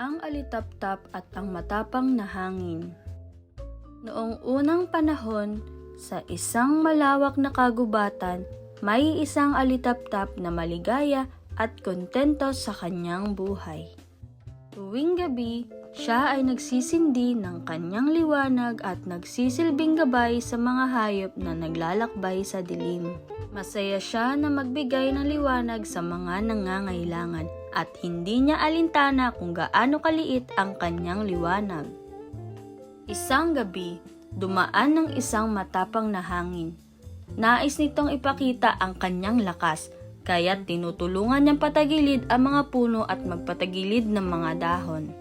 Ang alitaptap at ang matapang na hangin. Noong unang panahon, sa isang malawak na kagubatan, may isang alitaptap na maligaya at kontento sa kanyang buhay. Tuwing gabi, siya ay nagsisindi ng kanyang liwanag at nagsisilbing gabay sa mga hayop na naglalakbay sa dilim. Masaya siya na magbigay ng liwanag sa mga nangangailangan at hindi niya alintana kung gaano kaliit ang kanyang liwanag. Isang gabi, dumaan ng isang matapang na hangin. Nais nitong ipakita ang kanyang lakas, kaya't tinutulungan niyang patagilid ang mga puno at magpatagilid ng mga dahon.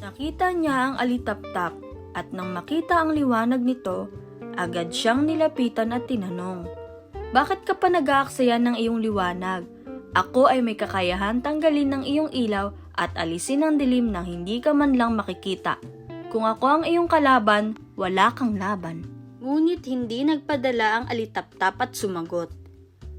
Nakita niya ang alitaptap at nang makita ang liwanag nito, agad siyang nilapitan at tinanong, "Bakit ka pa nag-aaksaya ng iyong liwanag? Ako ay may kakayahan tanggalin ng iyong ilaw at alisin ang dilim nang hindi ka man lang makikita. Kung ako ang iyong kalaban, wala kang laban." Ngunit hindi nagpadala ang alitaptap at sumagot,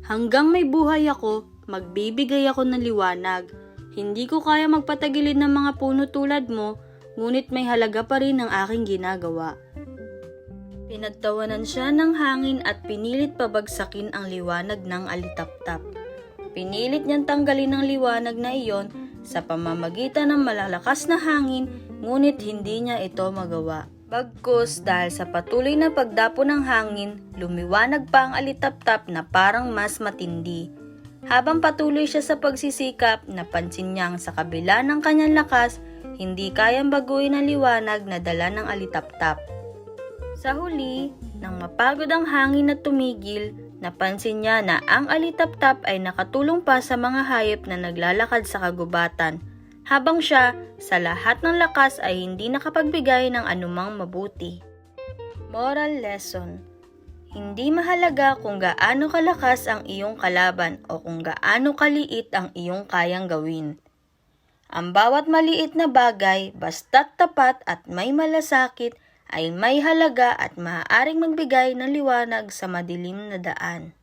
"Hanggang may buhay ako, magbibigay ako ng liwanag. Hindi ko kaya magpatagilid ng mga puno tulad mo, ngunit may halaga pa rin ang aking ginagawa." Pinagtawanan siya ng hangin at pinilit pabagsakin ang liwanag ng alitaptap. Pinilit niyang tanggalin ang liwanag na iyon sa pamamagitan ng malalakas na hangin, ngunit hindi niya ito magawa. Bagkus dahil sa patuloy na pagdapo ng hangin, lumiwanag pa ang alitaptap na parang mas matindi. Habang patuloy siya sa pagsisikap, napansin niyang sa kabila ng kanyang lakas, hindi kayang baguhin ang liwanag na dala ng alitaptap. Sa huli, nang mapagod ang hangin at tumigil, napansin niya na ang alitaptap ay nakatulong pa sa mga hayop na naglalakad sa kagubatan, habang siya, sa lahat ng lakas ay hindi nakapagbigay ng anumang mabuti. Moral lesson: hindi mahalaga kung gaano kalakas ang iyong kalaban o kung gaano kaliit ang iyong kayang gawin. Ang bawat maliit na bagay, basta't tapat at may malasakit, ay may halaga at maaaring magbigay ng liwanag sa madilim na daan.